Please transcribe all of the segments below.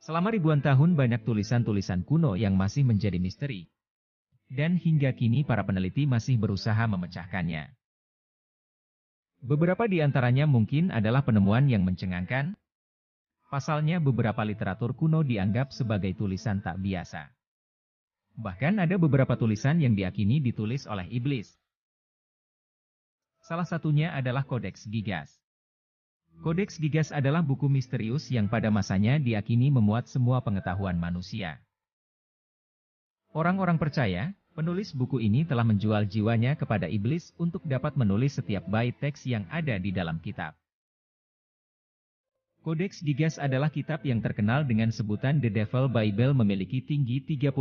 Selama ribuan tahun banyak tulisan-tulisan kuno yang masih menjadi misteri. Dan hingga kini para peneliti masih berusaha memecahkannya. Beberapa di antaranya mungkin adalah penemuan yang mencengangkan. Pasalnya beberapa literatur kuno dianggap sebagai tulisan tak biasa. Bahkan ada beberapa tulisan yang diyakini ditulis oleh iblis. Salah satunya adalah Kodeks Gigas. Kodeks Gigas adalah buku misterius yang pada masanya diyakini memuat semua pengetahuan manusia. Orang-orang percaya, penulis buku ini telah menjual jiwanya kepada iblis untuk dapat menulis setiap bait teks yang ada di dalam kitab. Kodeks Gigas adalah kitab yang terkenal dengan sebutan The Devil Bible, memiliki tinggi 36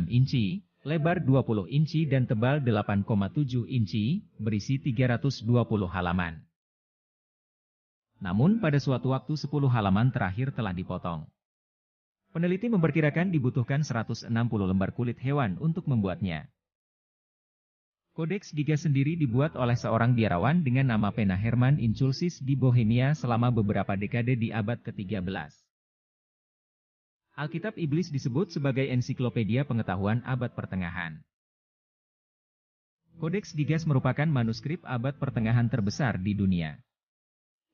inci, lebar 20 inci dan tebal 8,7 inci, berisi 320 halaman. Namun pada suatu waktu 10 halaman terakhir telah dipotong. Peneliti memperkirakan dibutuhkan 160 lembar kulit hewan untuk membuatnya. Kodeks Gigas sendiri dibuat oleh seorang biarawan dengan nama Pena Hermann Insulsis di Bohemia selama beberapa dekade di abad ke-13. Alkitab Iblis disebut sebagai ensiklopedia pengetahuan abad pertengahan. Kodeks Gigas merupakan manuskrip abad pertengahan terbesar di dunia.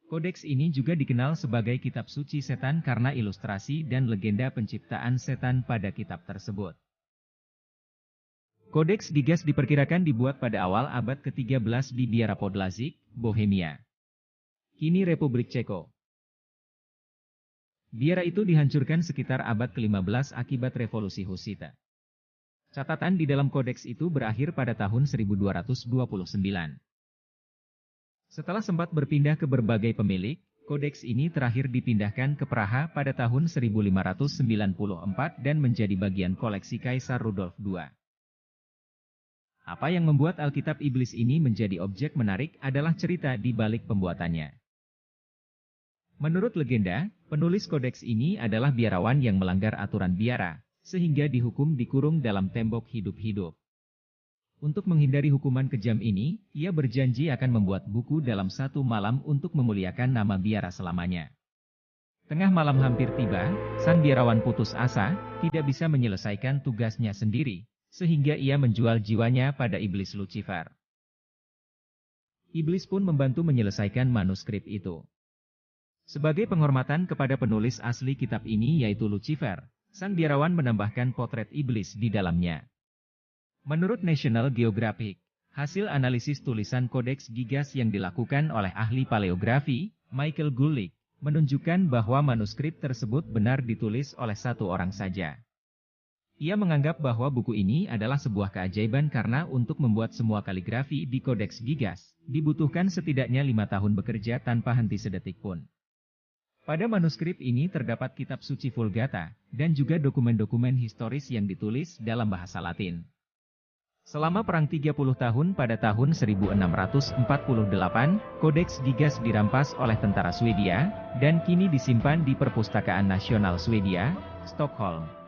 Kodeks ini juga dikenal sebagai kitab suci setan karena ilustrasi dan legenda penciptaan setan pada kitab tersebut. Kodeks Gigas diperkirakan dibuat pada awal abad ke-13 di Biara Podlazic, Bohemia. Kini Republik Ceko. Biara itu dihancurkan sekitar abad ke-15 akibat revolusi Husita. Catatan di dalam kodeks itu berakhir pada tahun 1229. Setelah sempat berpindah ke berbagai pemilik, kodeks ini terakhir dipindahkan ke Praha pada tahun 1594 dan menjadi bagian koleksi Kaisar Rudolf II. Apa yang membuat Alkitab Iblis ini menjadi objek menarik adalah cerita di balik pembuatannya. Menurut legenda, penulis kodeks ini adalah biarawan yang melanggar aturan biara, sehingga dihukum dikurung dalam tembok hidup-hidup. Untuk menghindari hukuman kejam ini, ia berjanji akan membuat buku dalam satu malam untuk memuliakan nama biara selamanya. Tengah malam hampir tiba, sang biarawan putus asa, tidak bisa menyelesaikan tugasnya sendiri, sehingga ia menjual jiwanya pada iblis Lucifer. Iblis pun membantu menyelesaikan manuskrip itu. Sebagai penghormatan kepada penulis asli kitab ini yaitu Lucifer, sang biarawan menambahkan potret iblis di dalamnya. Menurut National Geographic, hasil analisis tulisan Kodeks Gigas yang dilakukan oleh ahli paleografi, Michael Gulick, menunjukkan bahwa manuskrip tersebut benar ditulis oleh satu orang saja. Ia menganggap bahwa buku ini adalah sebuah keajaiban karena untuk membuat semua kaligrafi di Kodeks Gigas, dibutuhkan setidaknya 5 tahun bekerja tanpa henti sedetik pun. Pada manuskrip ini terdapat kitab suci Vulgata, dan juga dokumen-dokumen historis yang ditulis dalam bahasa Latin. Selama perang 30 tahun pada tahun 1648, Kodeks Gigas dirampas oleh tentara Swedia, dan kini disimpan di Perpustakaan Nasional Swedia, Stockholm.